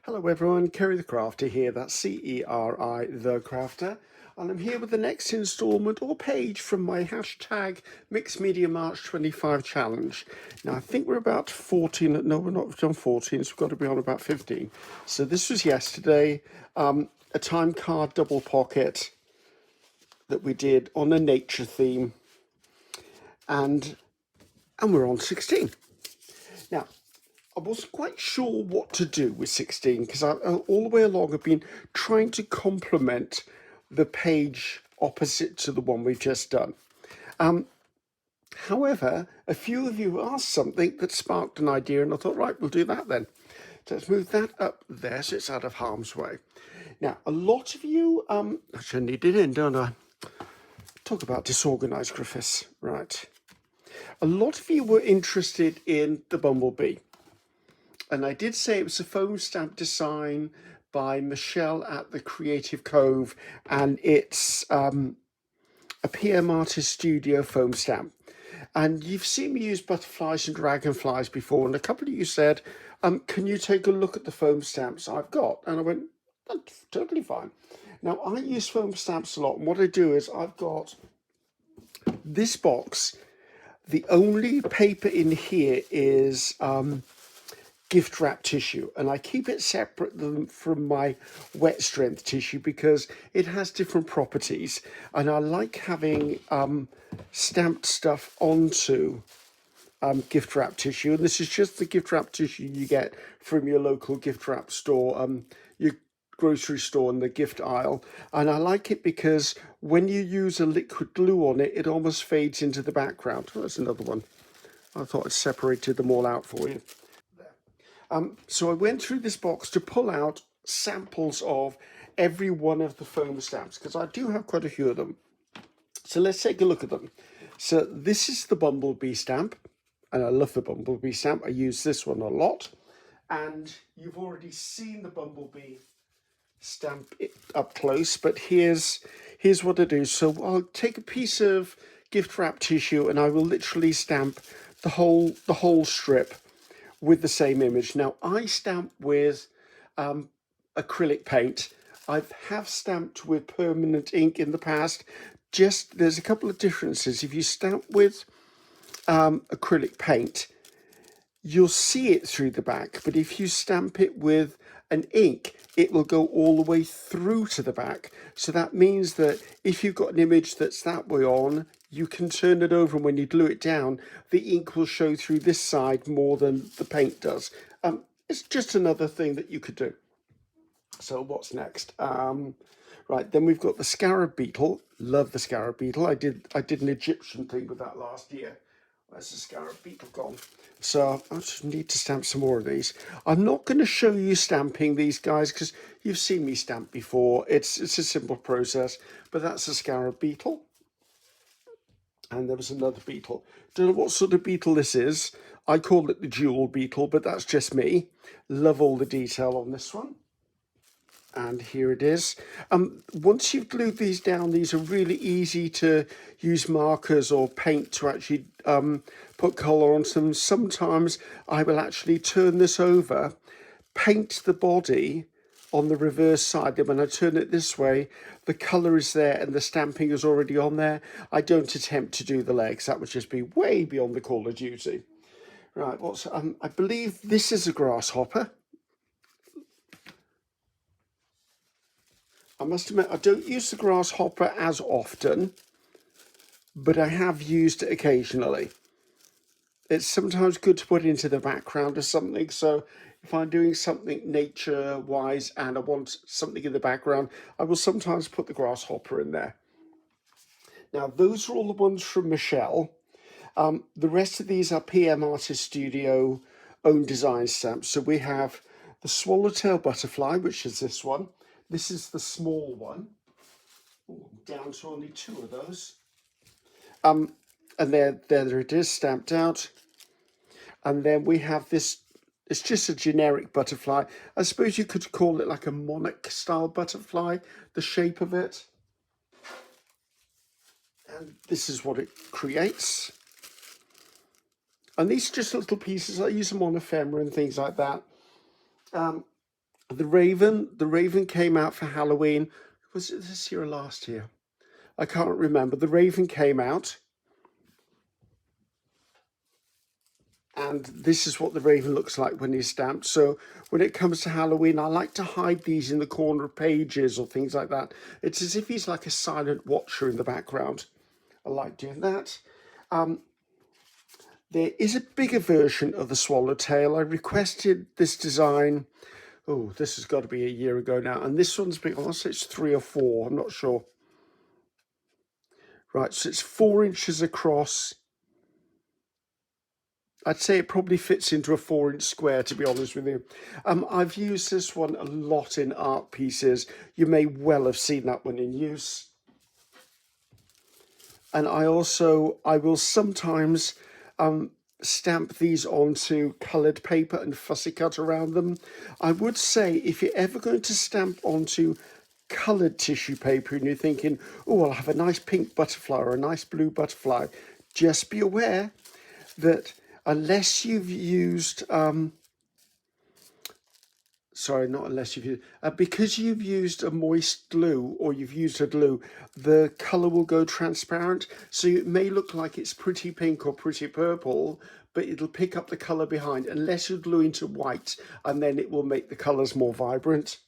Hello everyone, Ceri the Crafter here, that's C-E-R-I the Crafter, and I'm here with the next instalment or page from my hashtag Mixed Media March 25 challenge. Now I think we're about 14, no we're not done 14, so we've got to be on about 15. So this was yesterday, a time card double pocket that we did on a nature theme, and we're on 16. Now, I wasn't quite sure what to do with 16 because all the way along I've been trying to complement the page opposite to the one we've just done. However, a few of you asked something that sparked an idea and I thought, right, we'll do that then. So let's move that up there so it's out of harm's way. Now, a lot of you, actually I need it in, don't I? Talk about disorganized Griffiths, right. A lot of you were interested in the bumblebee. And I did say it was a foam stamp design by Michelle at the Creative Cove, and it's a PM Artist Studio foam stamp. And you've seen me use butterflies and dragonflies before, and a couple of you said, can you take a look at the foam stamps I've got? And I went, that's totally fine. Now, I use foam stamps a lot, and what I do is I've got this box. The only paper in here is gift wrap tissue, and I keep it separate from my wet strength tissue because it has different properties, and I like having stamped stuff onto gift wrap tissue. And this is just the gift wrap tissue you get from your local gift wrap store, your grocery store in the gift aisle. And I like it because when you use a liquid glue on it, it almost fades into the background. Oh, there's another one. I thought I separated them all out for you. So I went through this box to pull out samples of every one of the foam stamps because I do have quite a few of them. So let's take a look at them. So this is the bumblebee stamp, and I love the bumblebee stamp. I use this one a lot, and you've already seen the bumblebee stamp up close, but here's what I do. So I'll take a piece of gift wrap tissue and I will literally stamp the whole strip with the same image. Now I stamp with acrylic paint. I have stamped with permanent ink in the past. Just there's a couple of differences. If you stamp with acrylic paint, you'll see it through the back, but if you stamp it with an ink, it will go all the way through to the back. So that means that if you've got an image that's that way on, you can turn it over, and when you glue it down, the ink will show through this side more than the paint does. It's just another thing that you could do. So what's next? Right, then we've got the scarab beetle. Love the scarab beetle. I did an Egyptian thing with that last year. Where's the scarab beetle gone? So I just need to stamp some more of these. I'm not going to show you stamping these guys because you've seen me stamp before. It's a simple process, but that's a scarab beetle. And there was another beetle. Don't know what sort of beetle this is. I call it the jewel beetle, but that's just me. Love all the detail on this one. And here it is. Once you've glued these down, these are really easy to use markers or paint to actually put colour onto them. Sometimes I will actually turn this over, paint the body on the reverse side. Then when I turn it this way, the colour is there and the stamping is already on there. I don't attempt to do the legs. That would just be way beyond the call of duty. Right, I believe this is a grasshopper. I must admit, I don't use the grasshopper as often, but I have used it occasionally. It's sometimes good to put into the background of something. So if I'm doing something nature-wise and I want something in the background, I will sometimes put the grasshopper in there. Now, those are all the ones from Michelle. The rest of these are PM Artist Studio own design stamps. So we have the swallowtail butterfly, which is this one. This is the small one. Ooh, down to only 2 of those. And there it is, stamped out. And then we have this, it's just a generic butterfly. I suppose you could call it like a monarch style butterfly, the shape of it. And this is what it creates. And these are just little pieces. I use them on ephemera and things like that. The Raven came out for Halloween. Was it this year or last year? I can't remember. The Raven came out. And this is what the Raven looks like when he's stamped. So when it comes to Halloween, I like to hide these in the corner of pages or things like that. It's as if he's like a silent watcher in the background. I like doing that. There is a bigger version of the swallowtail. I requested this design. Oh, this has got to be a year ago now. And this one's big. I want to say it's 3 or 4. I'm not sure. Right, so it's 4 inches across. I'd say it probably fits into a 4-inch square, to be honest with you. I've used this one a lot in art pieces. You may well have seen that one in use. And I will sometimes stamp these onto coloured paper and fussy cut around them. I would say if you're ever going to stamp onto coloured tissue paper and you're thinking, oh, I'll have a nice pink butterfly or a nice blue butterfly, just be aware that unless you've used, because you've used a moist glue or you've used a glue, the colour will go transparent. So it may look like it's pretty pink or pretty purple, but it'll pick up the colour behind unless you glue into white, and then it will make the colours more vibrant.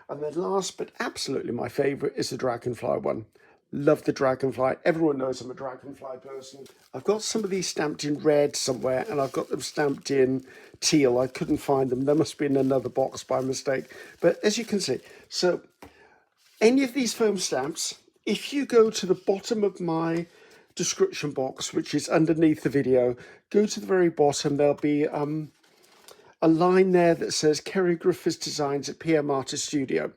And then last, but absolutely my favourite, is the dragonfly one. Love the dragonfly. Everyone knows I'm a dragonfly person. I've got some of these stamped in red somewhere, and I've got them stamped in teal. I couldn't find them. There must be in another box by mistake. But as you can see, so any of these foam stamps, if you go to the bottom of my description box, which is underneath the video, go to the very bottom. There'll be a line there that says Ceri Griffiths Designs at PM Artist Studio.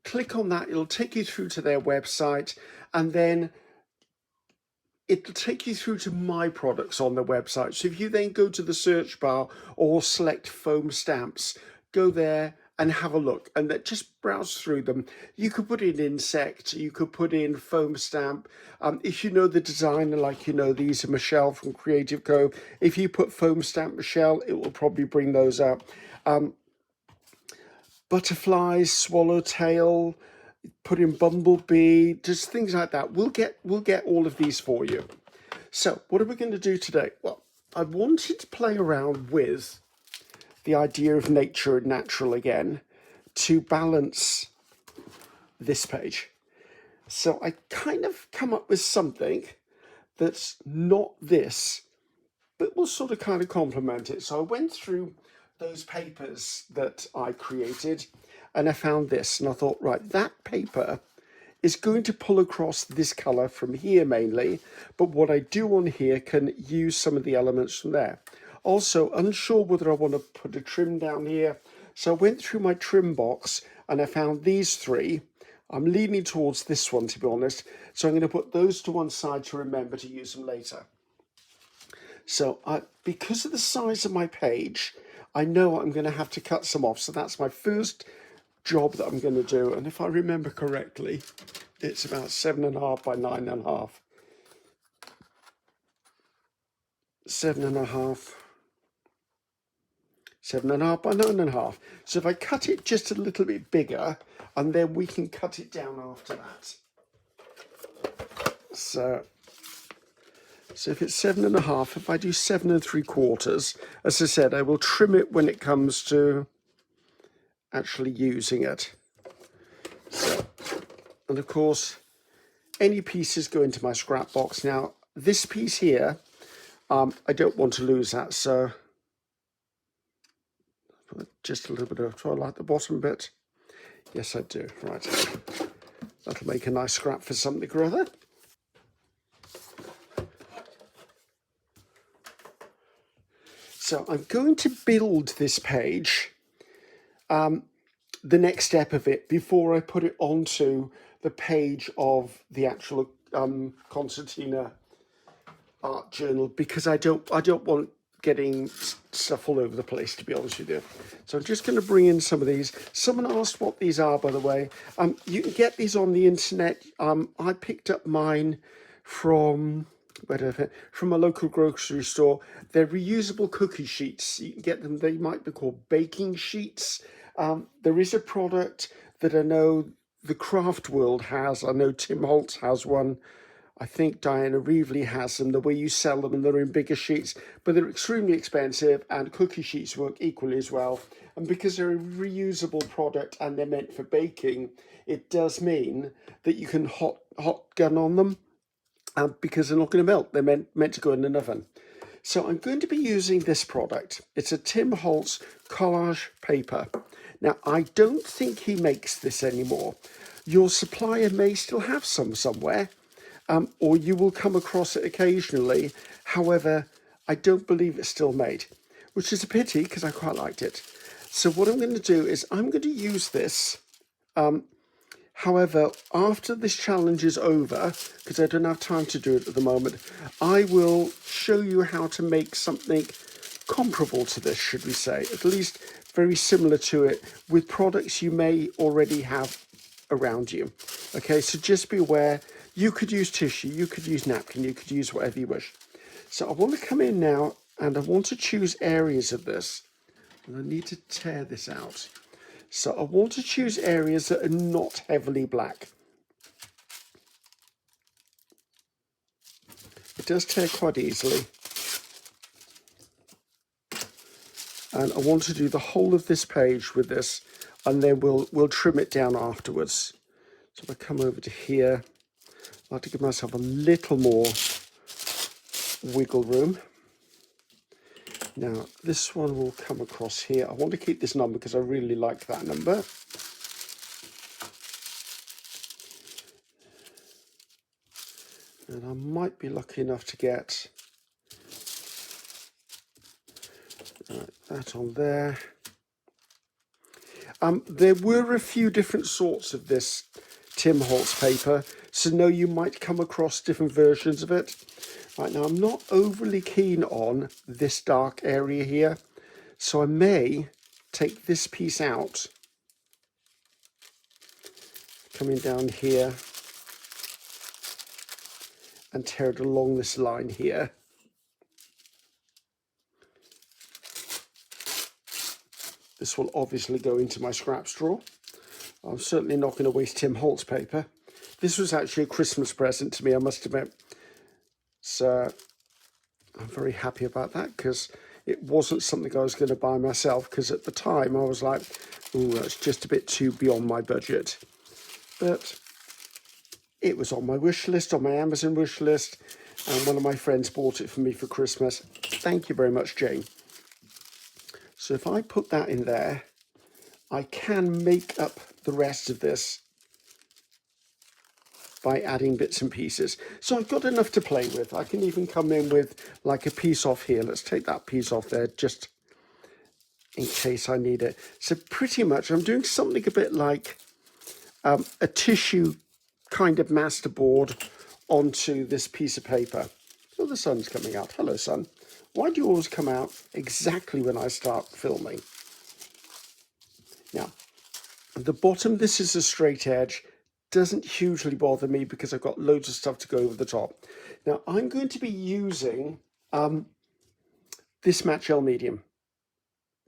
Click on that, it'll take you through to their website, and then it'll take you through to my products on their website. So if you then go to the search bar or select foam stamps, go there and have a look, and then just browse through them. You could put in insect, you could put in foam stamp. If you know the designer, like you know these are Michelle from Creative Co. If you put foam stamp Michelle, it will probably bring those up. Butterflies, swallowtail, put in bumblebee, just things like that. We'll get all of these for you. So what are we going to do today? Well, I wanted to play around with the idea of nature and natural again to balance this page. So I kind of come up with something that's not this, but will sort of kind of complement it. So I went through those papers that I created and I found this, and I thought, right, that paper is going to pull across this colour from here mainly, but what I do on here can use some of the elements from there. Also, unsure whether I want to put a trim down here, so I went through my trim box and I found these 3. I'm leaning towards this one, to be honest, so I'm going to put those to one side to remember to use them later. So because of the size of my page, I know I'm going to have to cut some off. So that's my first job that I'm going to do. And if I remember correctly, it's about 7.5 by 9.5. 7.5. 7.5 by 9.5. So if I cut it just a little bit bigger, and then we can cut it down after that. So if it's 7.5, if I do 7 3/4, as I said, I will trim it when it comes to actually using it. So, and of course, any pieces go into my scrap box. Now, this piece here, I don't want to lose that, so just a little bit of, do I like the bottom bit? Yes, I do. Right, that'll make a nice scrap for something or other. So I'm going to build this page, the next step of it, before I put it onto the page of the actual concertina art journal, because I don't want getting stuff all over the place, to be honest with you. So I'm just going to bring in some of these. Someone asked what these are, by the way. You can get these on the internet. I picked up mine from a local grocery store. They're reusable cookie sheets. You can get them, they might be called baking sheets, There is a product that I know the craft world has. I know Tim Holtz has one. I think Diana Reevely has them, the way you sell them, and they're in bigger sheets, but they're extremely expensive, and cookie sheets work equally as well. And because they're a reusable product and they're meant for baking, it does mean that you can hot gun on them, because they're not going to melt. They're meant to go in an oven. So I'm going to be using this product. It's a Tim Holtz collage paper. Now, I don't think he makes this anymore. Your supplier may still have some somewhere, or you will come across it occasionally. However, I don't believe it's still made, which is a pity because I quite liked it. So what I'm going to do is I'm going to use this. However, after this challenge is over, because I don't have time to do it at the moment, I will show you how to make something comparable to this, should we say, at least very similar to it, with products you may already have around you. Okay, so just be aware, you could use tissue, you could use napkin, you could use whatever you wish. So I want to come in now and I want to choose areas of this, and I need to tear this out. So I want to choose areas that are not heavily black. It does tear quite easily. And I want to do the whole of this page with this, and then we'll trim it down afterwards. So if I come over to here, I like to give myself a little more wiggle room. Now, this one will come across here. I want to keep this number because I really like that number. And I might be lucky enough to get that on there. There were a few different sorts of this Tim Holtz paper, so no, you might come across different versions of it. Right, now I'm not overly keen on this dark area here, so I may take this piece out, coming down here, and tear it along this line here. This will obviously go into my scraps drawer. I'm certainly not going to waste Tim Holtz paper. This was actually a Christmas present to me, I must admit. So I'm very happy about that, because it wasn't something I was going to buy myself, because at the time I was like, oh, that's just a bit too beyond my budget. But it was on my wish list, on my Amazon wish list, and one of my friends bought it for me for Christmas. Thank you very much, Jane. So if I put that in there, I can make up the rest of this by adding bits and pieces. So I've got enough to play with. I can even come in with like a piece off here. Let's take that piece off there just in case I need it. So pretty much I'm doing something a bit like a tissue kind of masterboard onto this piece of paper. Oh, the sun's coming out. Hello, sun. Why do you always come out exactly when I start filming? Now, at the bottom, this is a straight edge. Doesn't hugely bother me because I've got loads of stuff to go over the top. Now, I'm going to be using this matte gel medium.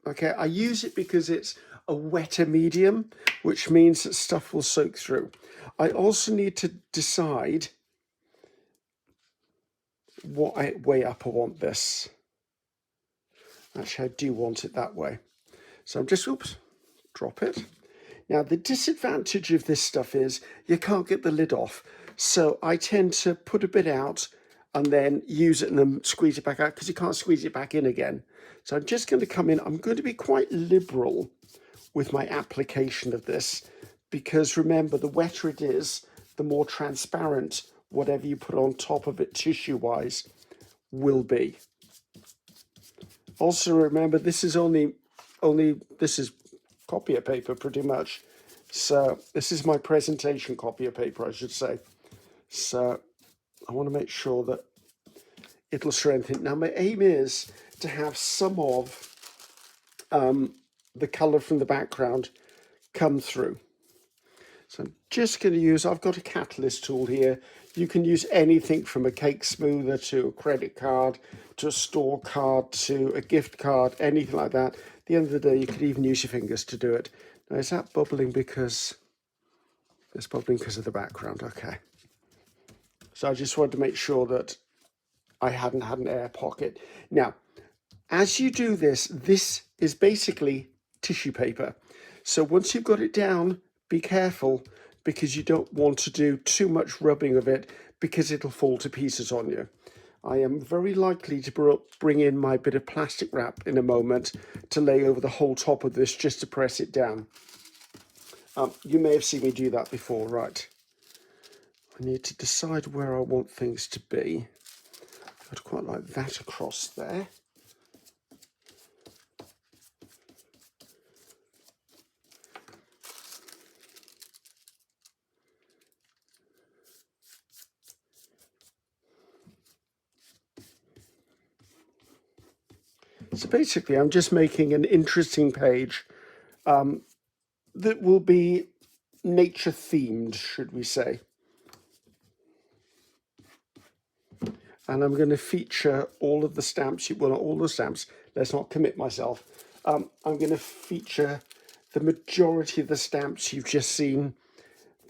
Okay, I use it because it's a wetter medium, which means that stuff will soak through. I also need to decide what way up I want this. Actually, I do want it that way. So I'm just, oops, drop it. Now, the disadvantage of this stuff is you can't get the lid off. So I tend to put a bit out and then use it and then squeeze it back out, because you can't squeeze it back in again. So I'm just going to come in. I'm going to be quite liberal with my application of this, because remember, the wetter it is, the more transparent whatever you put on top of it tissue-wise will be. Also remember, this is this is copier paper pretty much. So this is my presentation copier paper, I should say. So I want to make sure that it'll strengthen. Now my aim is to have some of the colour from the background come through. So I'm just going to use, I've got a catalyst tool here. You can use anything from a cake smoother to a credit card, to a store card, to a gift card, anything like that. At the end of the day, you could even use your fingers to do it. Now, is that bubbling because, it's bubbling because of the background, okay. So I just wanted to make sure that I hadn't had an air pocket. Now, as you do this, this is basically tissue paper. So once you've got it down, be careful because you don't want to do too much rubbing of it because it'll fall to pieces on you. I am very likely to bring in my bit of plastic wrap in a moment to lay over the whole top of this just to press it down. You may have seen me do that before, right? I need to decide where I want things to be. I'd quite like that across there. So basically, I'm just making an interesting page that will be nature themed, should we say. And I'm going to feature all of the stamps, well, not all the stamps, let's not commit myself. I'm going to feature the majority of the stamps you've just seen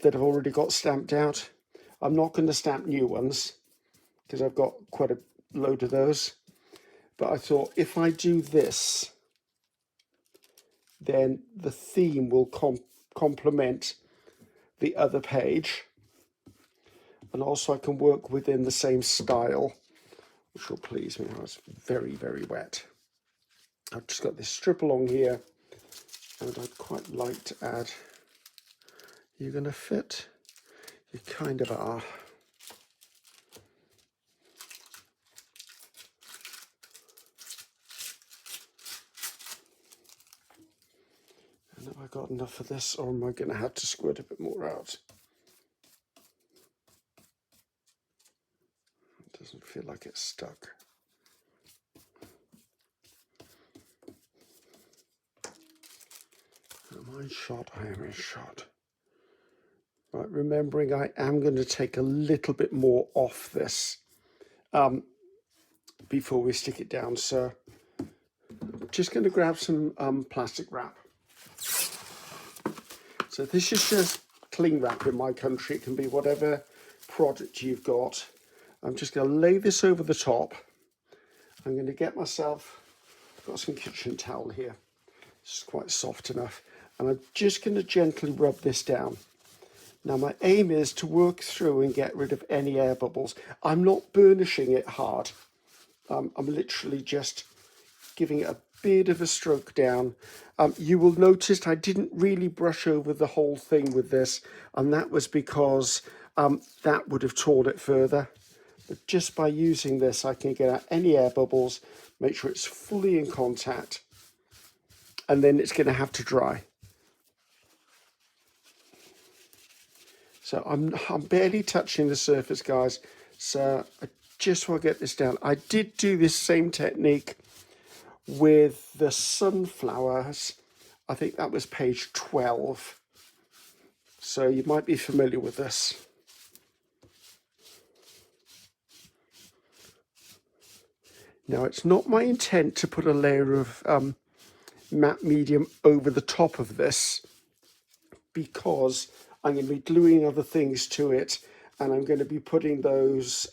that have already got stamped out. I'm not going to stamp new ones because I've got quite a load of those. But I thought if I do this, then the theme will complement the other page. And also I can work within the same style, which will please me. It's very, very wet. I've just got this strip along here, and I'd quite like to add, you're going to fit? You kind of are. And have I got enough of this, or am I going to have to squirt a bit more out? It doesn't feel like it's stuck. Am I in shot? I am in shot. Right, remembering I am going to take a little bit more off this before we stick it down. So just going to grab some plastic wrap. So this is just cling wrap in my country. It can be whatever product you've got. I'm just going to lay this over the top. I'm going to get myself, I've got some kitchen towel here. It's quite soft enough. And I'm just going to gently rub this down. Now my aim is to work through and get rid of any air bubbles. I'm not burnishing it hard. I'm literally just giving it a bit of a stroke down. You will notice I didn't really brush over the whole thing with this, and that was because that would have torn it further. But just by using this, I can get out any air bubbles, make sure it's fully in contact, and then it's going to have to dry. So I'm barely touching the surface, guys. So I just want to get this down. I did do this same technique with the sunflowers. I think that was page 12. So you might be familiar with this. Now, it's not my intent to put a layer of matte medium over the top of this because I'm going to be gluing other things to it, and I'm going to be putting those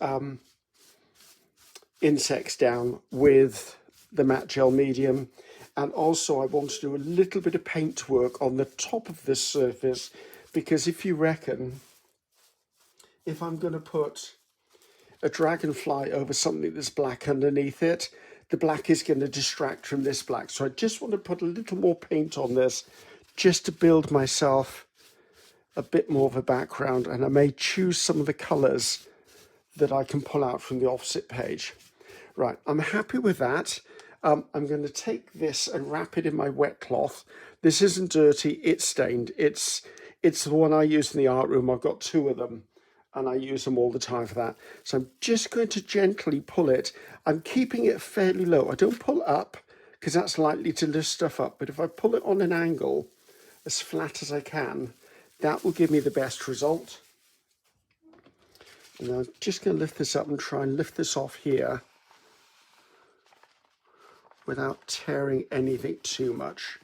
insects down with the matte gel medium. And also I want to do a little bit of paint work on the top of this surface, because if you reckon, if I'm going to put a dragonfly over something that's black underneath it, the black is going to distract from this black. So I just want to put a little more paint on this just to build myself a bit more of a background, and I may choose some of the colors that I can pull out from the offset page. Right, I'm happy with that. I'm going to take this and wrap it in my wet cloth. This isn't dirty, it's stained. It's the one I use in the art room. I've got 2 of them, and I use them all the time for that. So I'm just going to gently pull it. I'm keeping it fairly low. I don't pull up because that's likely to lift stuff up, but if I pull it on an angle as flat as I can, That will give me the best result. And I'm just going to lift this up and try and lift this off here without tearing anything too much.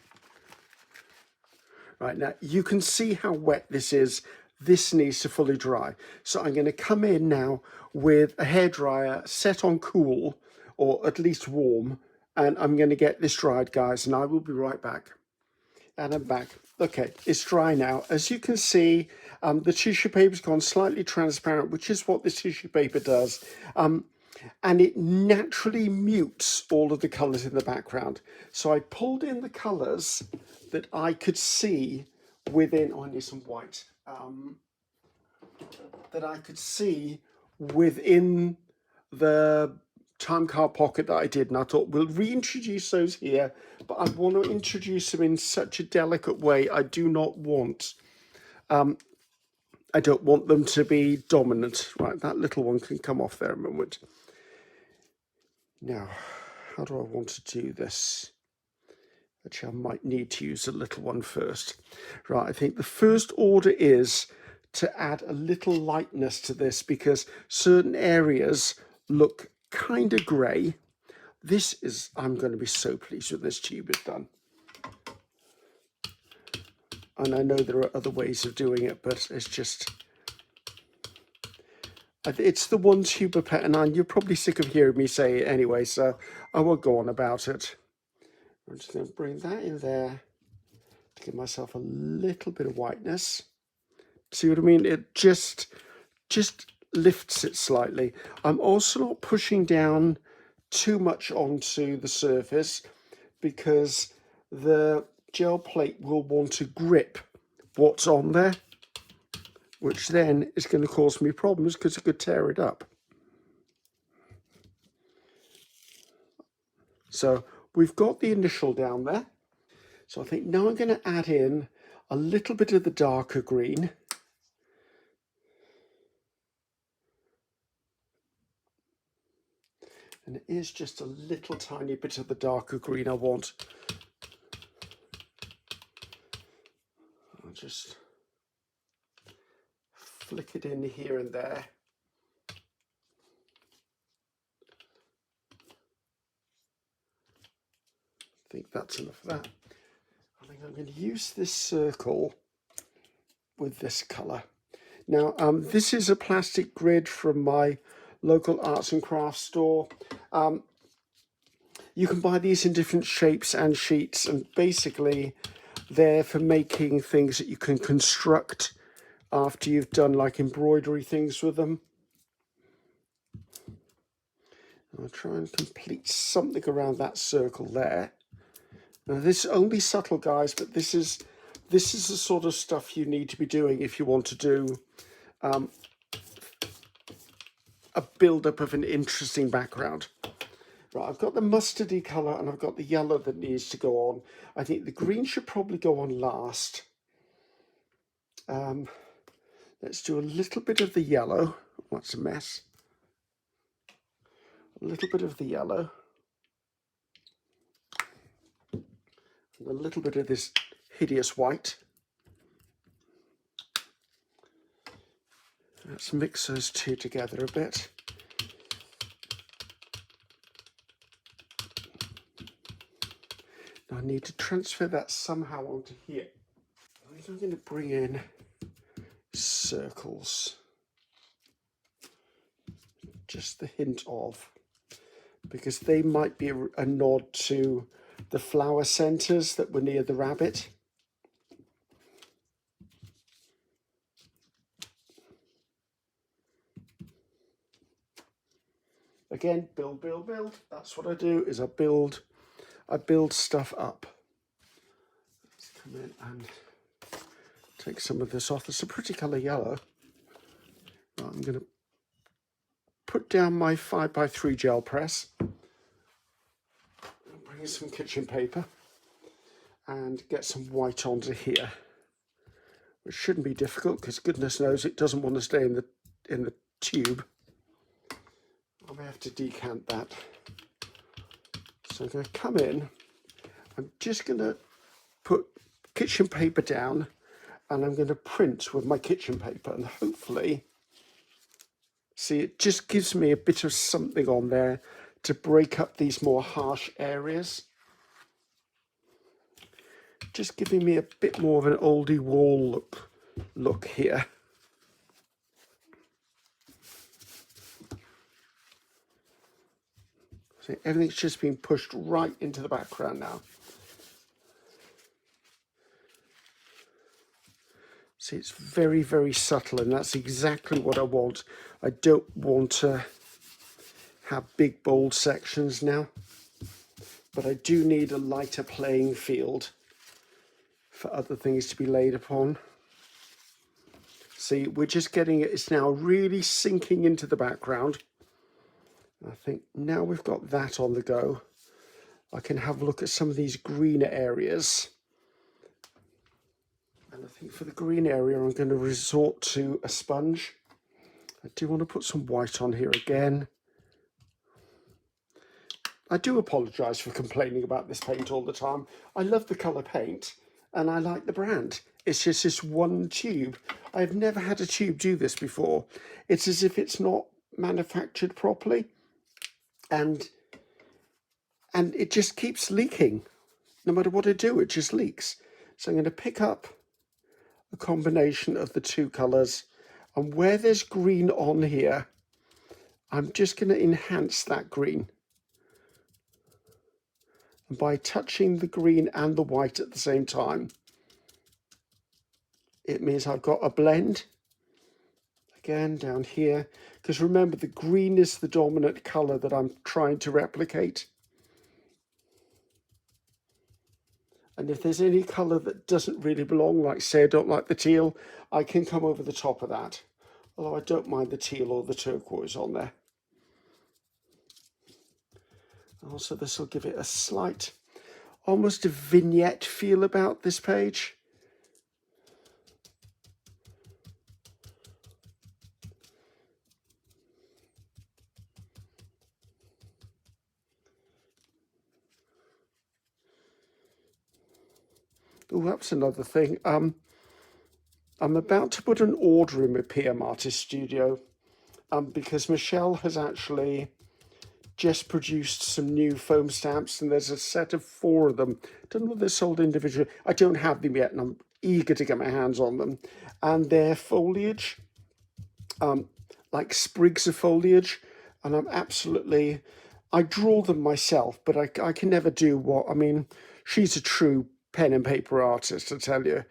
Right, now you can see how wet this is. This needs to fully dry. So I'm going to come in now with a hairdryer set on cool, or at least warm, and I'm going to get this dried, guys, and I will be right back. And I'm back. Okay, it's dry now. As you can see, the tissue paper's gone slightly transparent, which is what this tissue paper does. And it naturally mutes all of the colours in the background. So I pulled in the colours that I could see within, oh, I need some white, that I could see within the time card pocket that I did. And I thought, we'll reintroduce those here, but I want to introduce them in such a delicate way. I do not want, I don't want them to be dominant. Right, that little one can come off there a moment. Now, how do I want to do this? Actually, I might need to use the little one first. Right, I think the first order is to add a little lightness to this because certain areas look kind of grey. This is, I'm going to be so pleased with this tube is done. And I know there are other ways of doing it, but it's just, it's the one tube of pet, and you're probably sick of hearing me say it anyway, so I won't go on about it. I'm just going to bring that in there to give myself a little bit of whiteness. See what I mean? It just lifts it slightly. I'm also not pushing down too much onto the surface because the gel plate will want to grip what's on there, which then is going to cause me problems because it could tear it up. So we've got the initial down there. So I think now I'm going to add in a little bit of the darker green. And it is just a little tiny bit of the darker green I want. I'll just flick it in here and there. I think that's enough of that. I think I'm going to use this circle with this colour. Now, this is a plastic grid from my local arts and crafts store. You can buy these in different shapes and sheets, and basically they're for making things that you can construct after you've done like embroidery things with them. I'll try and complete something around that circle there. Now this is only subtle, guys, but this is the sort of stuff you need to be doing if you want to do a build-up of an interesting background. Right, I've got the mustardy colour and I've got the yellow that needs to go on. I think the green should probably go on last. Let's do a little bit of the yellow. That's a mess. A little bit of the yellow. And a little bit of this hideous white. Let's mix those two together a bit. Now I need to transfer that somehow onto here. I think I'm going to bring in circles. Just the hint of, because they might be a nod to the flower centres that were near the rabbit. Again, build, build, build. That's what I do, is I build stuff up. Let's come in and take some of this off. It's a pretty colour yellow. I'm going to put down my 5x3 gel press. Bring in some kitchen paper and get some white onto here, which shouldn't be difficult because goodness knows it doesn't want to stay in the tube. I may have to decant that. So I'm going to come in. I'm just going to put kitchen paper down and I'm going to print with my kitchen paper, and hopefully, see, it just gives me a bit of something on there to break up these more harsh areas. Just giving me a bit more of an oldie wall look here. So everything's just being pushed right into the background now. See, it's very, very subtle, and that's exactly what I want. I don't want to have big, bold sections now, but I do need a lighter playing field for other things to be laid upon. See, we're just getting it. It's now really sinking into the background. I think now we've got that on the go, I can have a look at some of these greener areas. And I think for the green area, I'm going to resort to a sponge. I do want to put some white on here again. I do apologise for complaining about this paint all the time. I love the colour paint and I like the brand. It's just this one tube. I've never had a tube do this before. It's as if it's not manufactured properly, and it just keeps leaking. No matter what I do, it just leaks. So I'm going to pick up a combination of the two colours, and where there's green on here, I'm just going to enhance that green. And by touching the green and the white at the same time, it means I've got a blend. Again, down here, because remember, the green is the dominant colour that I'm trying to replicate. And if there's any colour that doesn't really belong, like say I don't like the teal, I can come over the top of that. Although I don't mind the teal or the turquoise on there. Also, this will give it a slight, almost a vignette feel about this page. Oh, that's another thing. I'm about to put an order in my PM Artist Studio because Michelle has actually just produced some new foam stamps, and there's a set of 4 of them. Don't know if they're sold individually. I don't have them yet, and I'm eager to get my hands on them. And they're foliage, like sprigs of foliage, and I'm absolutely, I draw them myself, but I can never do what, I mean, she's a true pen and paper artist, I tell you.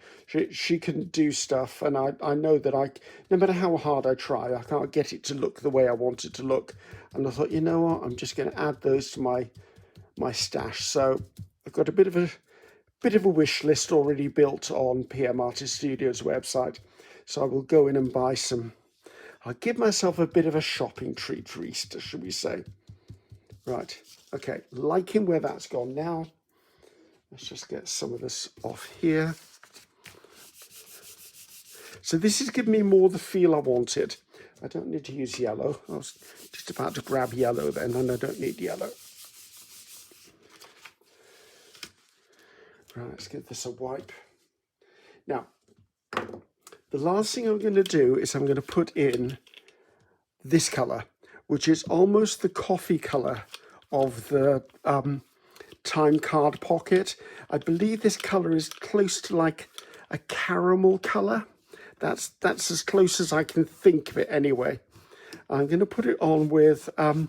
She can do stuff, and I know that no matter how hard I try, I can't get it to look the way I want it to look. And I thought, you know what, I'm just going to add those to my stash. So I've got a bit of a wish list already built on PM Artist Studio's website. So I will go in and buy some. I'll give myself a bit of a shopping treat for Easter, should we say. Right, okay, liking where that's gone now. Let's just get some of this off here. So this is giving me more the feel I wanted. I don't need to use yellow. I was just about to grab yellow then, and I don't need yellow. Right, let's give this a wipe. Now, the last thing I'm going to do is I'm going to put in this colour, which is almost the coffee colour of the time card pocket. I believe this colour is close to like a caramel colour. That's as close as I can think of it anyway. I'm going to put it on with the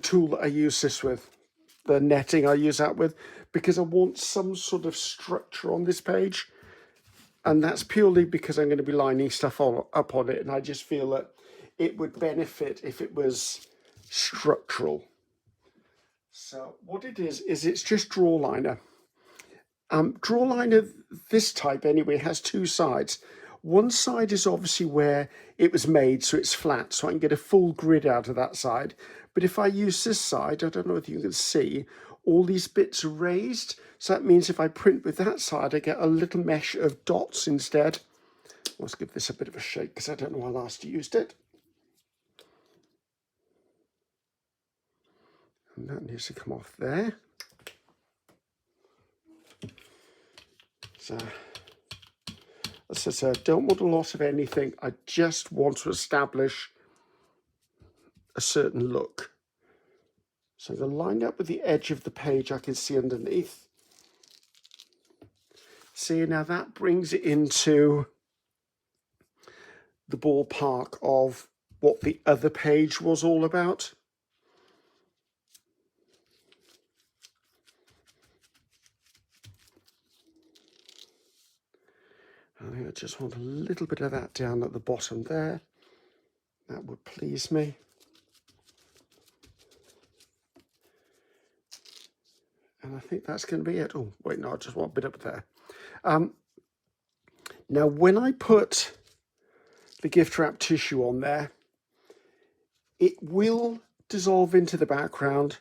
tool that I use this with, the netting I use that with, because I want some sort of structure on this page. And that's purely because I'm going to be lining stuff up on it, and I just feel that it would benefit if it was structural. So what it is it's just draw liner. Draw liner, this type anyway, has 2 sides. One side is obviously where it was made, so it's flat, so I can get a full grid out of that side. But if I use this side, I don't know if you can see, all these bits are raised. So that means if I print with that side, I get a little mesh of dots instead. Let's give this a bit of a shake because I don't know when I last used it. And that needs to come off there. So As I said, I don't want a lot of anything. I just want to establish a certain look. So I'm going to line up with the edge of the page I can see underneath. See, now that brings it into the ballpark of what the other page was all about. I think I just want a little bit of that down at the bottom there. That would please me. And I think that's going to be it. Oh, wait, no, I just want a bit up there. Now, when I put the gift wrap tissue on there, it will dissolve into the background,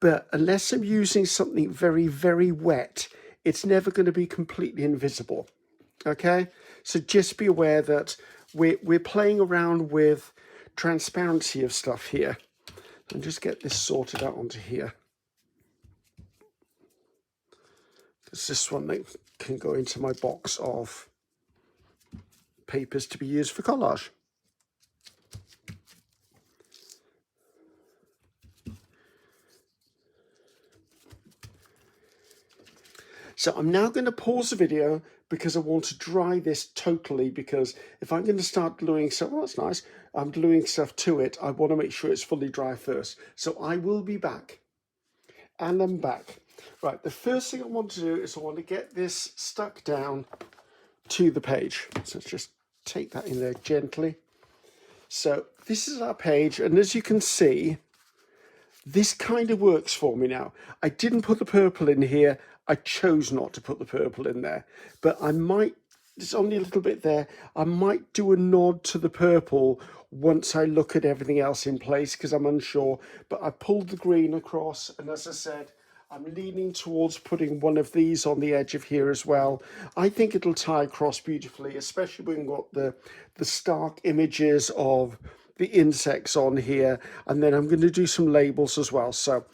but unless I'm using something very, very wet, it's never going to be completely invisible. Okay, so just be aware that we're playing around with transparency of stuff here. And just get this sorted out onto here. It's this one that can go into my box of papers to be used for collage. So I'm now going to pause the video because I want to dry this totally, because if I'm going to start gluing stuff, well, that's nice, I'm gluing stuff to it, I want to make sure it's fully dry first. So I will be back. And I'm back. Right, the first thing I want to do is I want to get this stuck down to the page. So let's just take that in there gently. So this is our page, and as you can see, this kind of works for me now. I didn't put the purple in here. I chose not to put the purple in there, but I might, there's only a little bit there. I might do a nod to the purple once I look at everything else in place, because I'm unsure, but I pulled the green across, and as I said, I'm leaning towards putting one of these on the edge of here as well. I think it'll tie across beautifully, especially when we've got the stark images of the insects on here, and then I'm going to do some labels as well. So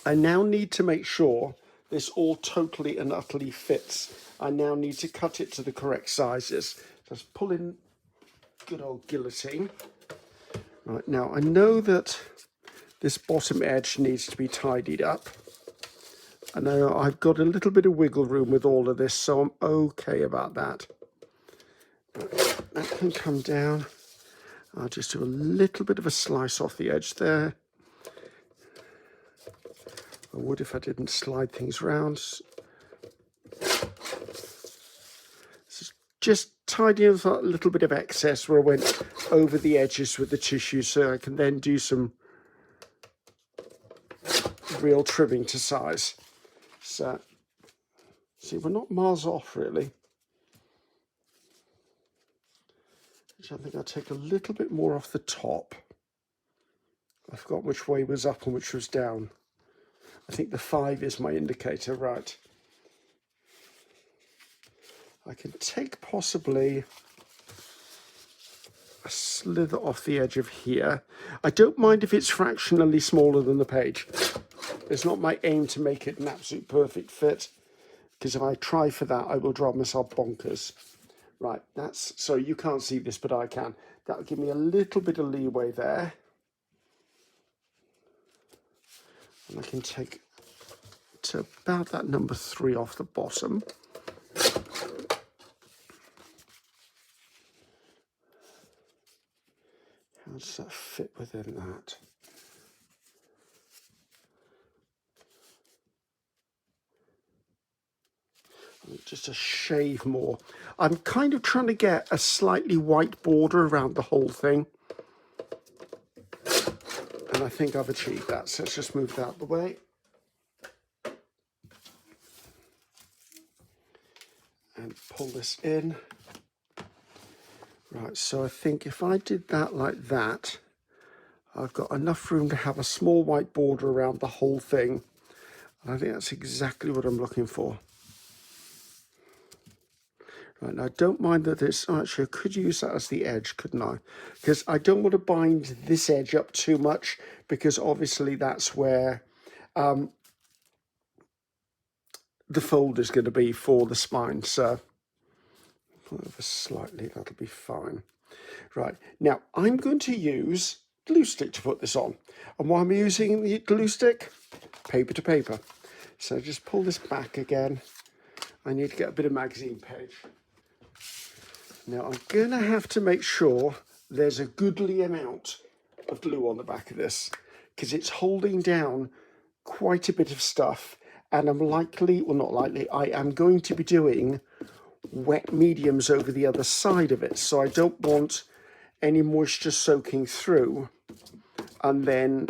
I now need to make sure this all totally and utterly fits. I now need to cut it to the correct sizes. Just pull in good old guillotine. Right, now I know that this bottom edge needs to be tidied up. I know I've got a little bit of wiggle room with all of this, so I'm okay about that. That can come down. I'll just do a little bit of a slice off the edge there. I would if I didn't slide things around. Just tidying up a little bit of excess where I went over the edges with the tissue, so I can then do some real trimming to size. So, see, we're not miles off really. I think I'll take a little bit more off the top. I forgot which way was up and which was down. I think the 5 is my indicator, right. I can take possibly a slither off the edge of here. I don't mind if it's fractionally smaller than the page. It's not my aim to make it an absolute perfect fit, because if I try for that, I will drive myself bonkers. Right, that's, so you can't see this, but I can. That'll give me a little bit of leeway there. And I can take to about that number 3 off the bottom. How does that fit within that? Just a shade more. I'm kind of trying to get a slightly white border around the whole thing. And I think I've achieved that. So let's just move that out of the way. And pull this in. Right, so I think if I did that like that, I've got enough room to have a small white border around the whole thing. And I think that's exactly what I'm looking for. Right, now I don't mind that it's, actually I could use that as the edge, couldn't I? Because I don't want to bind this edge up too much, because obviously that's where the fold is going to be for the spine. So Pull over slightly, that'll be fine. Right, now I'm going to use glue stick to put this on. And why am I using the glue stick? Paper to paper. So just pull this back again. I need to get a bit of magazine page. Now I'm going to have to make sure there's a goodly amount of glue on the back of this, because it's holding down quite a bit of stuff, and I'm likely, well not likely, I am going to be doing wet mediums over the other side of it, so I don't want any moisture soaking through and then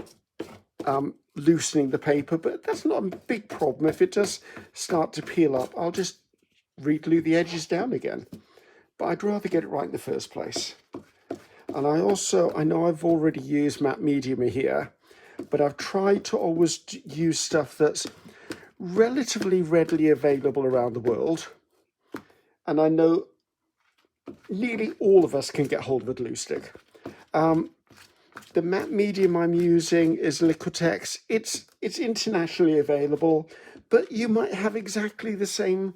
loosening the paper, but that's not a big problem. If it does start to peel up, I'll just re-glue the edges down again, but I'd rather get it right in the first place. And I know I've already used matte medium here, but I've tried to always use stuff that's relatively readily available around the world. And I know nearly all of us can get hold of a glue stick. The matte medium I'm using is Liquitex. It's internationally available, but you might have exactly the same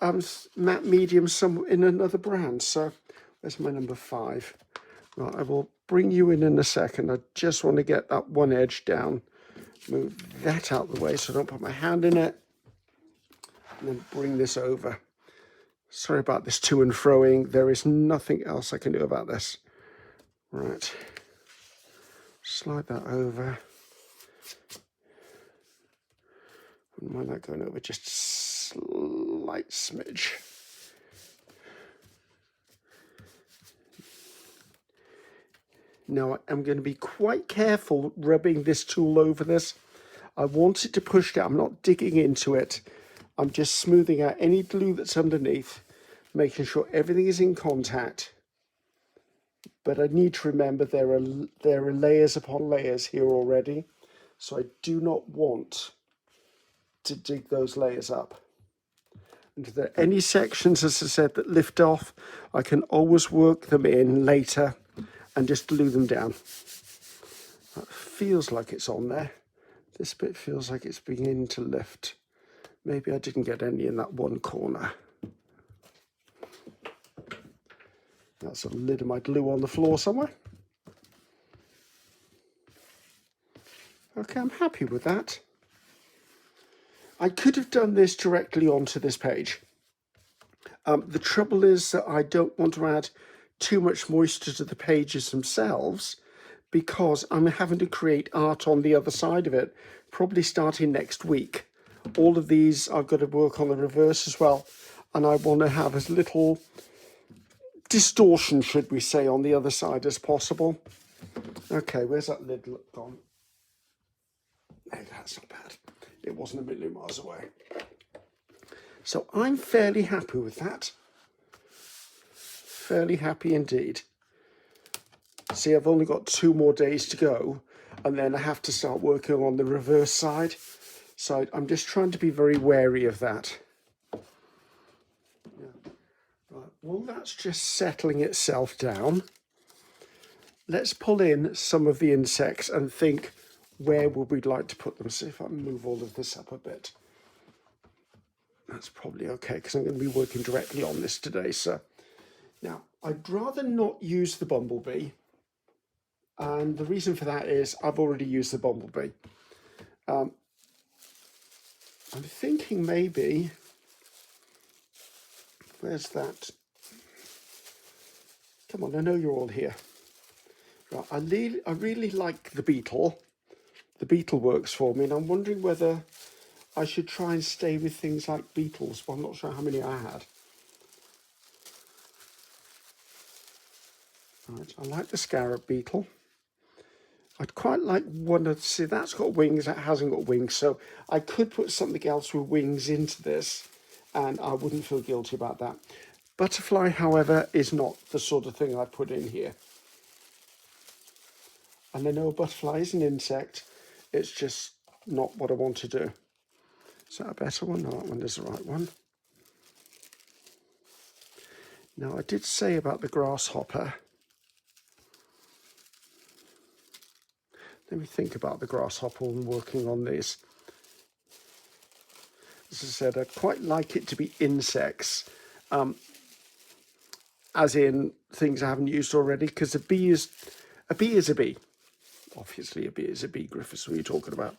matte medium in another brand. So where's my number 5? Right, I will bring you in a second. I just want to get that one edge down. Move that out of the way so I don't put my hand in it. And then bring this over. Sorry about this to and froing. There is nothing else I can do about this. Right. Slide that over. Wouldn't mind that going over just a slight smidge. Now I'm going to be quite careful rubbing this tool over this. I want it to push down. I'm not digging into it. I'm just smoothing out any glue that's underneath, making sure everything is in contact. But I need to remember there are layers upon layers here already, so I do not want to dig those layers up. And if there are any sections, as I said, that lift off, I can always work them in later and just glue them down. That feels like it's on there. This bit feels like it's beginning to lift. Maybe I didn't get any in that one corner. That's a lid of my glue on the floor somewhere. Okay, I'm happy with that. I could have done this directly onto this page. The trouble is that I don't want to add too much moisture to the pages themselves, because I'm having to create art on the other side of it, probably starting next week. All of these I've got to work on the reverse as well, and I want to have as little distortion, should we say, on the other side as possible. Okay, where's that lid gone? Hey, that's not bad. It wasn't a million miles away. So I'm fairly happy with that. Fairly happy indeed. See, I've only got 2 more days to go, and then I have to start working on the reverse side. So I'm just trying to be very wary of that. Yeah. Right. Well, that's just settling itself down. Let's pull in some of the insects and think, where would we like to put them? See if I can move all of this up a bit. That's probably okay, because I'm going to be working directly on this today. So now, I'd rather not use the bumblebee. And the reason for that is I've already used the bumblebee. I'm thinking maybe, where's that? Come on, I know you're all here. Right, I really like the beetle. The beetle works for me, and I'm wondering whether I should try and stay with things like beetles, but I'm not sure how many I had. Right, I like the scarab beetle. I'd quite like one of, see, that's got wings, that hasn't got wings, so I could put something else with wings into this, and I wouldn't feel guilty about that. Butterfly, however, is not the sort of thing I put in here. And I know a butterfly is an insect, it's just not what I want to do. Is that a better one? No, that one is the right one. Now, I did say about the grasshopper. Let me think about the grasshopper when working on these. As I said, I'd quite like it to be insects. as in things I haven't used already, because a bee is a bee is a bee. Obviously, a bee is a bee, Griffiths. What are you talking about?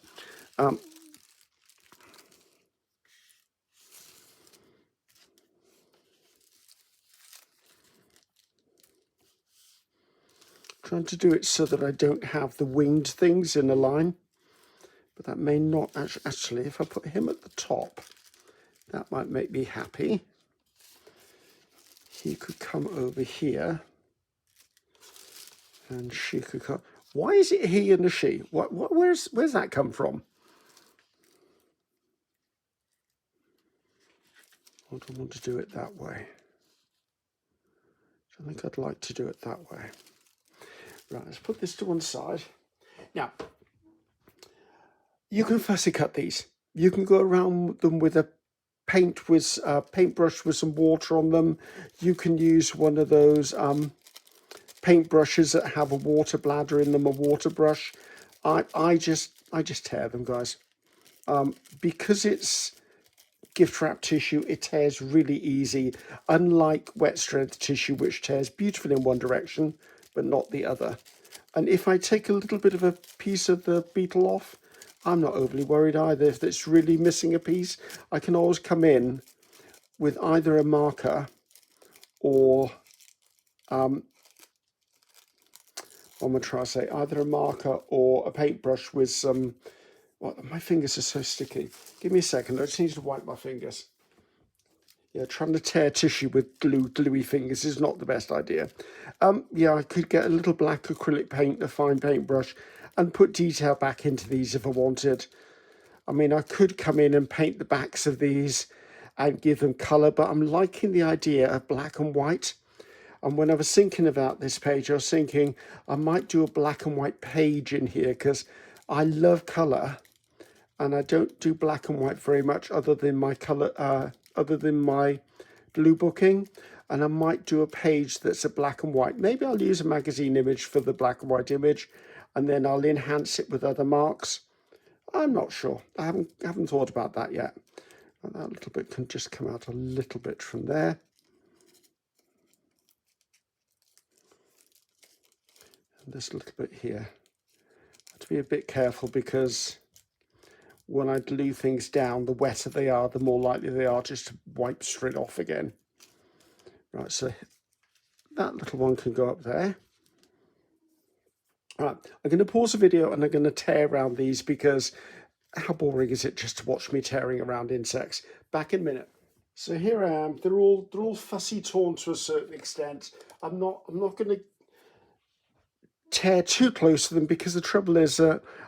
Trying to do it so that I don't have the winged things in a line, but that may not actually. If I put him at the top, that might make me happy. He could come over here, and she could come. Why is it he and a she? Where's that come from? I don't want to do it that way. I think I'd like to do it that way. Right, let's put this to one side. Now, you can fussy cut these. You can go around them with a paintbrush with some water on them. You can use one of those paintbrushes that have a water bladder in them, a water brush. I just tear them, guys. Because it's gift wrap tissue, it tears really easy, unlike wet strength tissue, which tears beautifully in one direction but not the other. And if I take a little bit of a piece of the beetle off, I'm not overly worried either. If it's really missing a piece, I can always come in with either a marker or I'm going to try to say either a marker or a paintbrush with some. Well, my fingers are so sticky. Give me a second. I just need to wipe my fingers. Yeah, trying to tear tissue with gluey fingers is not the best idea. Yeah, I could get a little black acrylic paint, a fine paintbrush, and put detail back into these if I wanted. I mean, I could come in and paint the backs of these and give them colour, but I'm liking the idea of black and white. And when I was thinking about this page, I was thinking I might do a black and white page in here because I love colour. And I don't do black and white very much other than my colour, other than my blue booking. And I might do a page that's a black and white. Maybe I'll use a magazine image for the black and white image, and then I'll enhance it with other marks. I'm not sure. I haven't thought about that yet. And that little bit can just come out a little bit from there. And this little bit here. I have to be a bit careful because when I glue things down, the wetter they are, the more likely they are just to wipe straight off again. Right, so that little one can go up there. All right, I'm going to pause the video and I'm going to tear around these because how boring is it just to watch me tearing around insects? Back in a minute. So here I am. They're all fussy torn to a certain extent. I'm not going to tear too close to them because the trouble is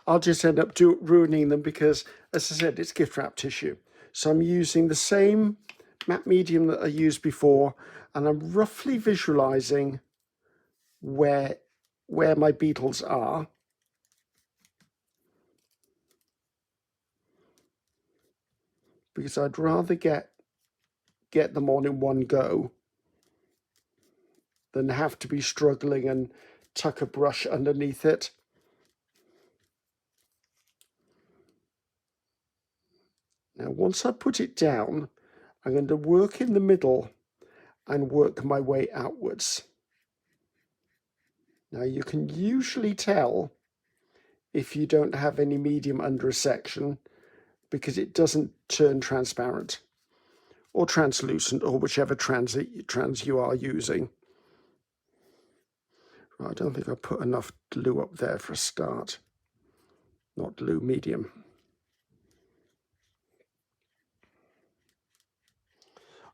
I'll just end up ruining them because, as I said, it's gift wrap tissue. So I'm using the same matte medium that I used before, and I'm roughly visualizing where my beetles are. Because I'd rather get them on in one go than have to be struggling and tuck a brush underneath it. Now, once I put it down, I'm going to work in the middle and work my way outwards. Now, you can usually tell if you don't have any medium under a section because it doesn't turn transparent or translucent or whichever trans you are using. Right, I don't think I put enough glue up there for a start. Not glue, medium.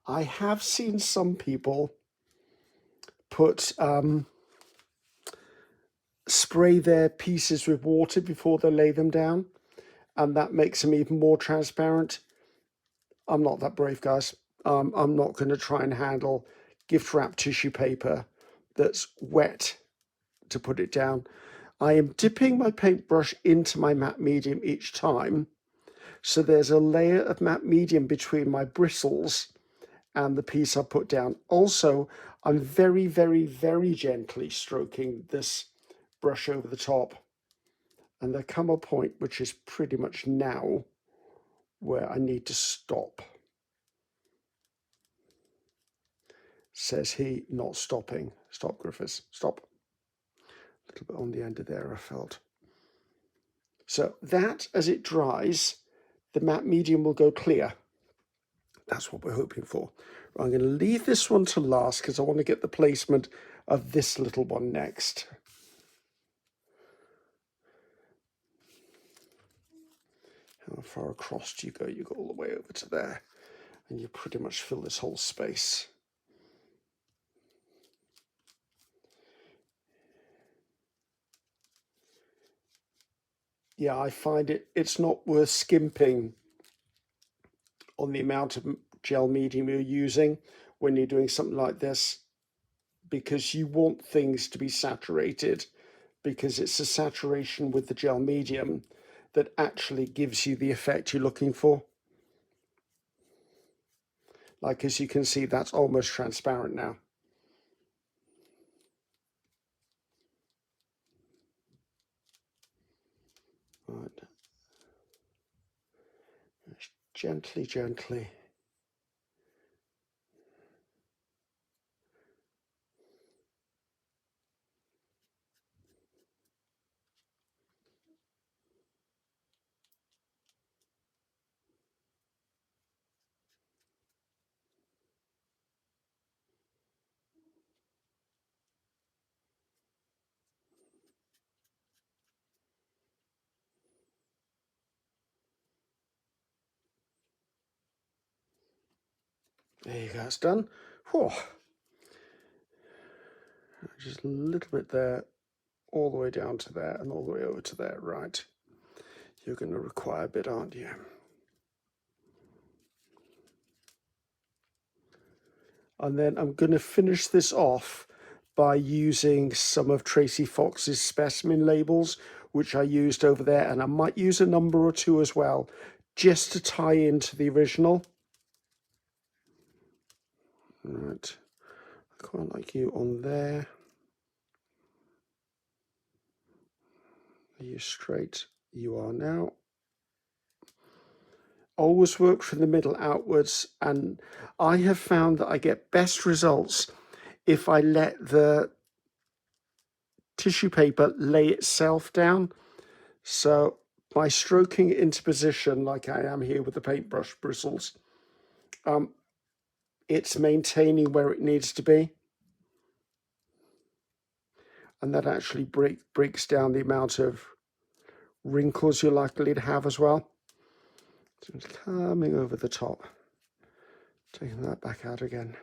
I have seen some people put spray their pieces with water before they lay them down, and that makes them even more transparent. I'm not that brave, guys. I'm not going to try and handle gift wrap tissue paper that's wet to put it down. I am dipping my paintbrush into my matte medium each time, so there's a layer of matte medium between my bristles and the piece I put down. Also, I'm very, very, very gently stroking this brush over the top. And there come a point, which is pretty much now, where I need to stop. says he, not stopping. Stop, Griffiths, stop. A little bit on the end of there, I felt. So that, as it dries, the matte medium will go clear. That's what we're hoping for. I'm going to leave this one to last because I want to get the placement of this little one next. How far across do you go? You go all the way over to there, and you pretty much fill this whole space. Yeah, I find it's not worth skimping on the amount of gel medium you're using when you're doing something like this, because you want things to be saturated, because it's the saturation with the gel medium that actually gives you the effect you're looking for. Like, as you can see, that's almost transparent now. Right. Gently, gently. There you go, it's done. Whew. Just a little bit there, all the way down to there, and all the way over to there. Right. You're going to require a bit, aren't you? And then I'm going to finish this off by using some of Tracy Fox's specimen labels, which I used over there, and I might use a number or two as well, just to tie into the original. Right, I quite like you on there. Are you straight? You are now. Always work from the middle outwards, and I have found that I get best results if I let the tissue paper lay itself down. So by stroking it into position like I am here with the paintbrush bristles, it's maintaining where it needs to be, and that actually breaks down the amount of wrinkles you're likely to have as well. So it's coming over the top, taking that back out again.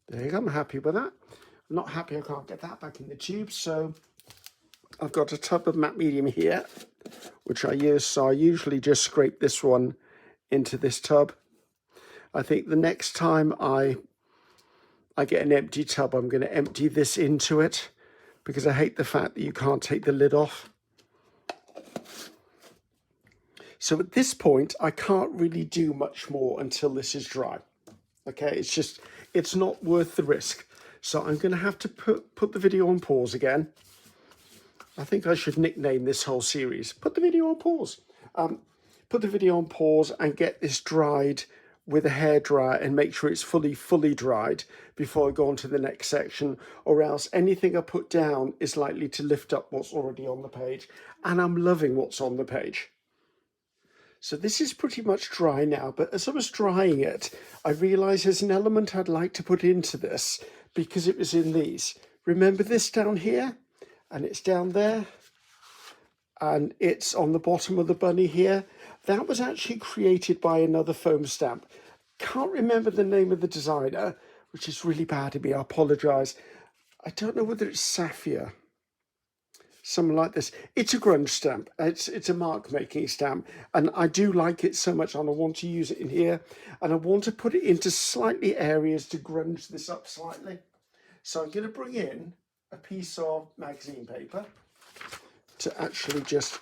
There you go, I'm happy with that. I'm not happy I can't get that back in the tube, so I've got a tub of matte medium here, which I use, so I usually just scrape this one into this tub. I think the next time I get an empty tub, I'm going to empty this into it, because I hate the fact that you can't take the lid off. So at this point, I can't really do much more until this is dry. Okay, it's not worth the risk. So I'm going to have to put the video on pause again. I think I should nickname this whole series, Put the Video on Pause. Put the video on pause and get this dried with a hairdryer and make sure it's fully dried before I go on to the next section, or else anything I put down is likely to lift up what's already on the page. And I'm loving what's on the page. So this is pretty much dry now, but as I was drying it, I realized there's an element I'd like to put into this because it was in these. Remember this down here? And it's down there. And it's on the bottom of the bunny here. That was actually created by another foam stamp. Can't remember the name of the designer, which is really bad of me. I apologize. I don't know whether it's Sapphire. Something like this. It's a grunge stamp. It's a mark making stamp, and I do like it so much, and I want to use it in here, and I want to put it into slightly areas to grunge this up slightly. So I'm going to bring in a piece of magazine paper to actually just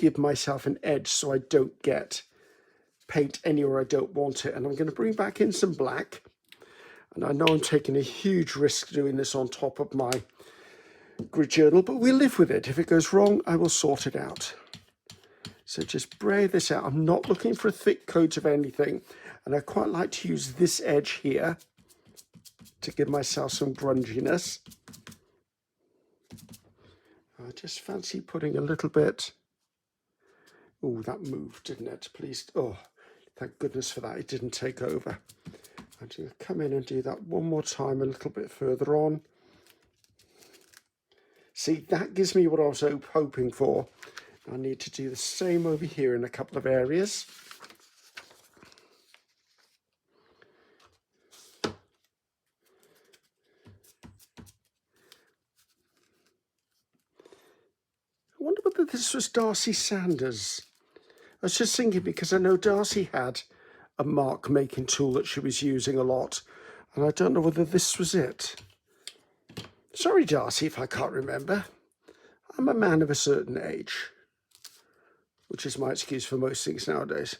give myself an edge so I don't get paint anywhere I don't want it. And I'm going to bring back in some black. And I know I'm taking a huge risk doing this on top of my grid journal, but we'll live with it. If it goes wrong, I will sort it out. So just spray this out. I'm not looking for a thick coat of anything. And I quite like to use this edge here to give myself some grunginess. I just fancy putting a little bit. Oh, that moved, didn't it? Please. Oh, thank goodness for that. It didn't take over. I'm just going to come in and do that one more time a little bit further on. See, that gives me what I was hoping for. I need to do the same over here in a couple of areas. I wonder whether this was Darcy Sanders. I was just thinking because I know Darcy had a mark making tool that she was using a lot, and I don't know whether this was it. Sorry, Darcy, if I can't remember. I'm a man of a certain age, which is my excuse for most things nowadays.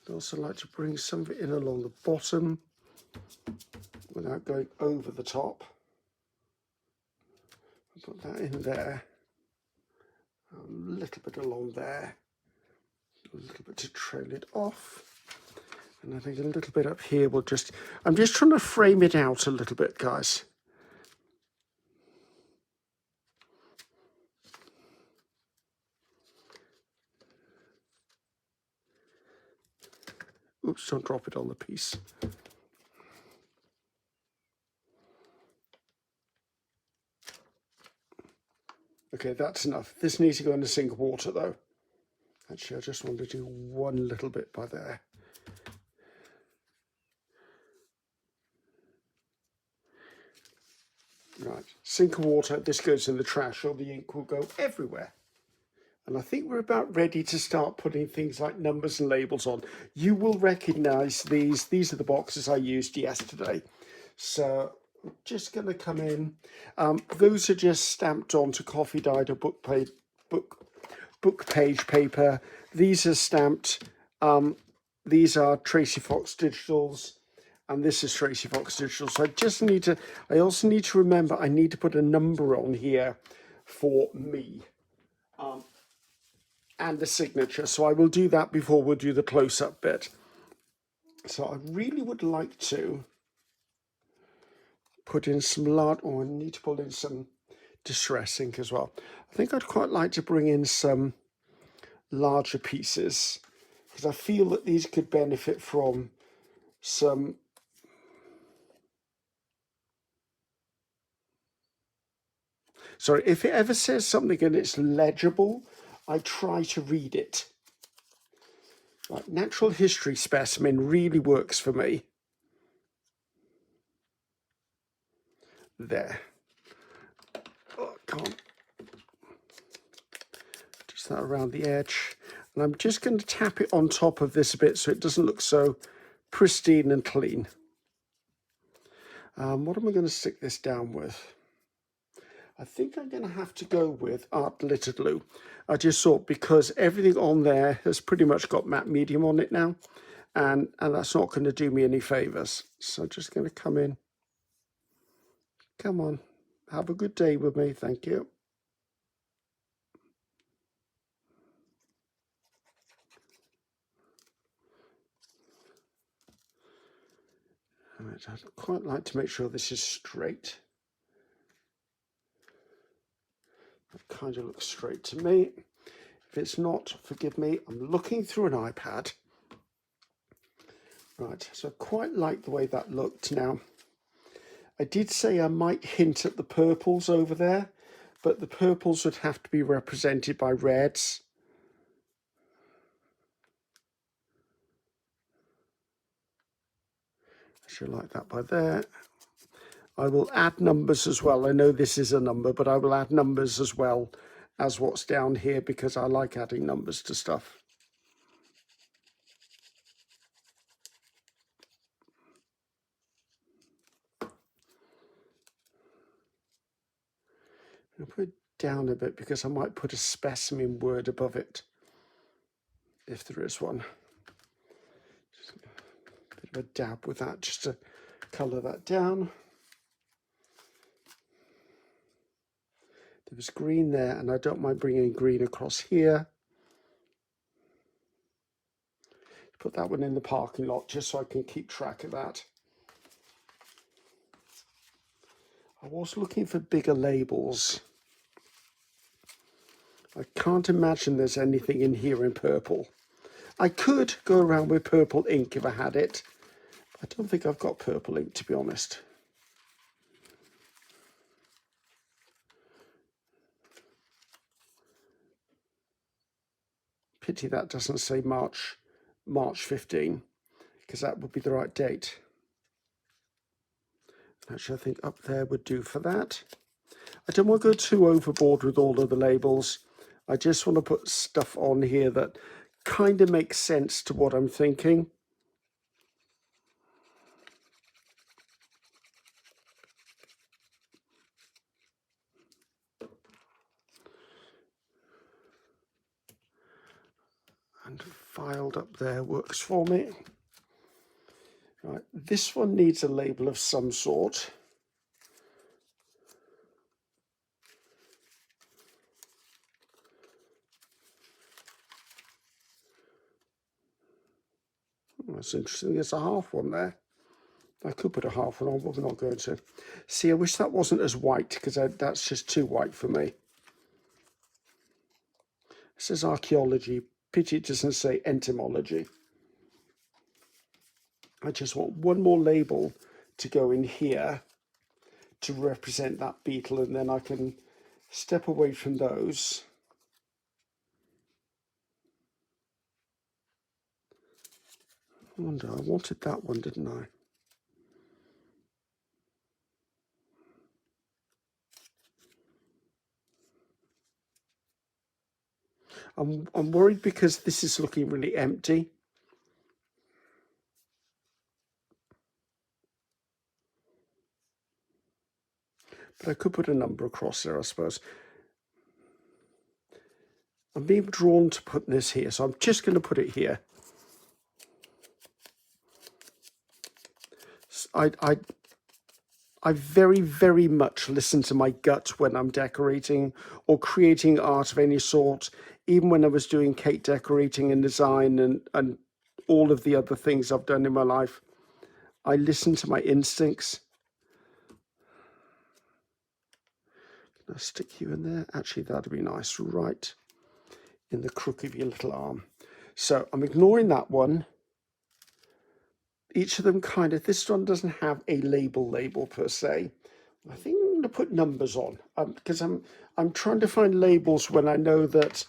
I'd also like to bring some of it in along the bottom without going over the top. Put that in there, a little bit along there, a little bit to trail it off, and I think a little bit up here will just, I'm just trying to frame it out a little bit, guys. Oops, don't drop it on the piece. Okay, that's enough. This needs to go in the sink of water though. Actually, I just want to do one little bit by there. Right, sink of water, this goes in the trash or the ink will go everywhere. And I think we're about ready to start putting things like numbers and labels on. You will recognize these. These are the boxes I used yesterday. So I'm just going to come in. Those are just stamped onto coffee dyed or book page paper. These are stamped. These are Tracy Fox Digitals. And this is Tracy Fox Digital. So I just need to, I also need to remember I need to put a number on here for me. And the signature, so I will do that before we'll do the close-up bit. So I really would like to put in some large, I need to pull in some distress ink as well. I think I'd quite like to bring in some larger pieces because I feel that these could benefit from some sorry, if it ever says something and it's legible, I try to read it. Right, natural history specimen really works for me. There. Oh, I can't. Just that around the edge. And I'm just going to tap it on top of this a bit so it doesn't look so pristine and clean. What am I going to stick this down with? I think I'm going to have to go with Art Glitter Glue. I just thought because everything on there has pretty much got matte medium on it now, and that's not going to do me any favors. So I'm just going to come in. Come on, have a good day with me. Thank you. All right, I'd quite like to make sure this is straight. That kind of looks straight to me. If it's not, forgive me, I'm looking through an iPad. Right, so I quite like the way that looked. Now, I did say I might hint at the purples over there, but the purples would have to be represented by reds. I should like that by there. I will add numbers as well. I know this is a number, but I will add numbers as well as what's down here because I like adding numbers to stuff. I'll put down a bit because I might put a specimen word above it, if there is one. Just a bit of a dab with that just to colour that down. There was green there, and I don't mind bringing green across here. Put that one in the parking lot just so I can keep track of that. I was looking for bigger labels. I can't imagine there's anything in here in purple. I could go around with purple ink if I had it. I don't think I've got purple ink, to be honest. Pity that doesn't say March 15, because that would be the right date. Actually, I think up there would do for that. I don't want to go too overboard with all of the labels. I just want to put stuff on here that kind of makes sense to what I'm thinking. And filed up there works for me. Right, this one needs a label of some sort. That's interesting. There's a half one there. I could put a half one on, but we're not going to. See, I wish that wasn't as white, because that's just too white for me. This is archaeology. Pity it doesn't say entomology. I just want one more label to go in here to represent that beetle, and then I can step away from those. I wonder, I wanted that one, didn't I? I'm worried because this is looking really empty. But I could put a number across there, I suppose. I'm being drawn to put this here, so I'm just going to put it here. I very, very much listen to my gut when I'm decorating or creating art of any sort. Even when I was doing cake decorating and design and all of the other things I've done in my life, I listen to my instincts. Can I stick you in there? Actually, that'd be nice, right in the crook of your little arm. So I'm ignoring that one. Each of them kind of, this one doesn't have a label per se. I think I'm going to put numbers on because I'm trying to find labels when I know that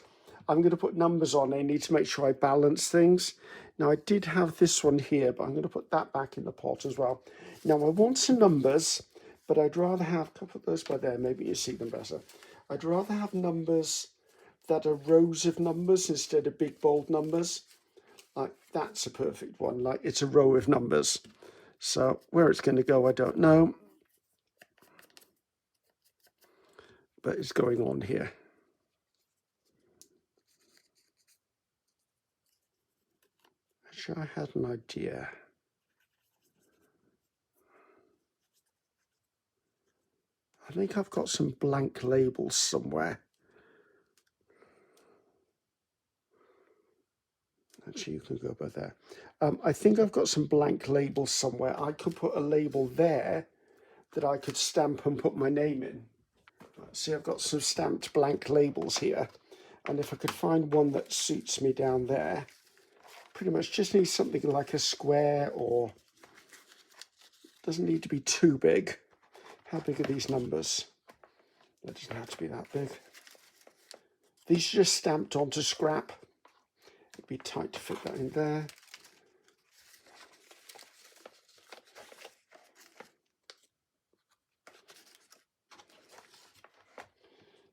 I'm going to put numbers on. I need to make sure I balance things. Now I did have this one here, but I'm going to put that back in the pot as well. Now I want some numbers, but I'd rather have, can I put those by there? Maybe you see them better. I'd rather have numbers that are rows of numbers instead of big bold numbers. Like that's a perfect one. Like it's a row of numbers. So where it's going to go, I don't know. But it's going on here. Actually, I had an idea. I think I've got some blank labels somewhere. Actually, you can go by there. I think I've got some blank labels somewhere. I could put a label there that I could stamp and put my name in. See, I've got some stamped blank labels here. And if I could find one that suits me down there, pretty much just need something like a square, or doesn't need to be too big. How big are these numbers? That doesn't have to be that big. These are just stamped onto scrap. It'd be tight to fit that in there.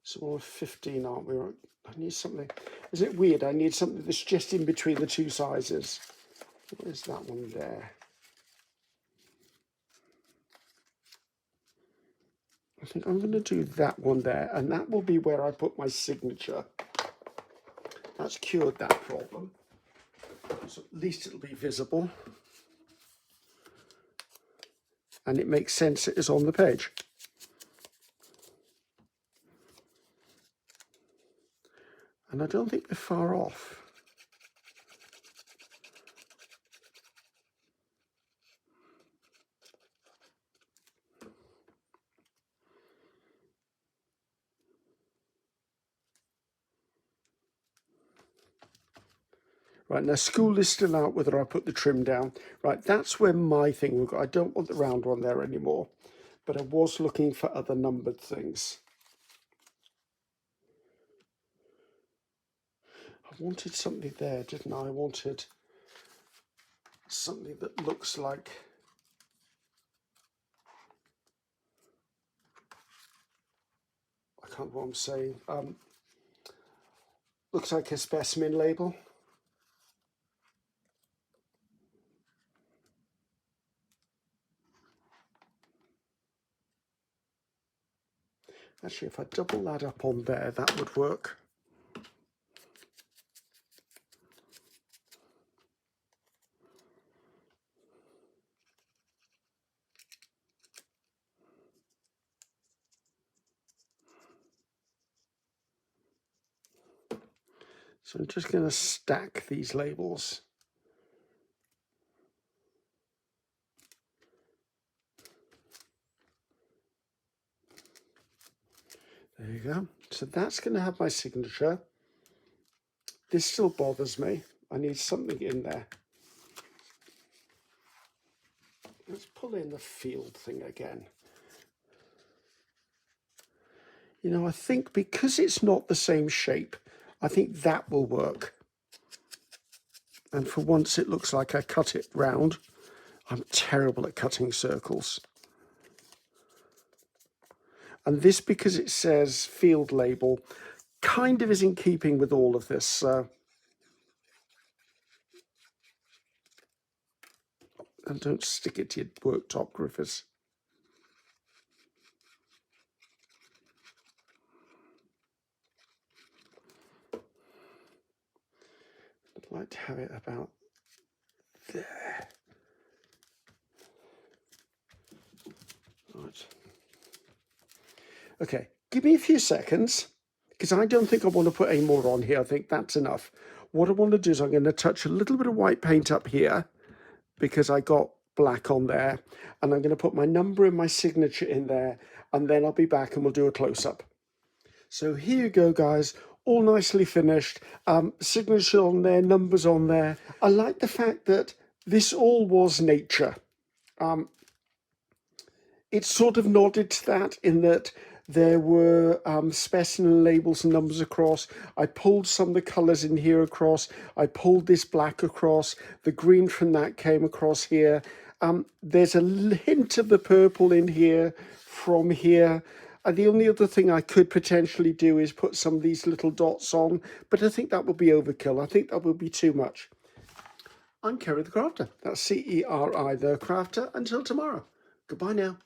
So we're 15, aren't we? I need something. Is it weird? I need something that's just in between the two sizes. Where's that one there? I think I'm going to do that one there, and that will be where I put my signature. That's cured that problem. So at least it'll be visible. And it makes sense it is on the page. And I don't think we're far off. Right, now school is still out whether I put the trim down. Right, that's where my thing will go. I don't want the round one there anymore, but I was looking for other numbered things. I wanted something there, didn't I? I wanted something that looks like... I can't know what I'm saying. Looks like a specimen label. Actually, if I double that up on there, that would work. So I'm just going to stack these labels. There you go. So that's going to have my signature. This still bothers me. I need something in there. Let's pull in the field thing again. You know, I think because it's not the same shape, I think that will work. And for once it looks like I cut it round. I'm terrible at cutting circles. And this, because it says field label, kind of is in keeping with all of this. And don't stick it to your worktop, Griffiths. I'd like to have it about there. Right. Okay, give me a few seconds, because I don't think I want to put any more on here. I think that's enough. What I want to do is I'm going to touch a little bit of white paint up here, because I got black on there, and I'm going to put my number and my signature in there, and then I'll be back and we'll do a close-up. So here you go, guys, all nicely finished. Signature on there, numbers on there. I like the fact that this all was nature. It sort of nodded to that in that there were specimen labels and numbers across. I pulled some of the colours in here across. I pulled this black across. The green from that came across here. There's a hint of the purple in here from here. The only other thing I could potentially do is put some of these little dots on, but I think that would be overkill. I think that would be too much. I'm Ceri the Crafter. That's C-E-R-I the Crafter. Until tomorrow. Goodbye now.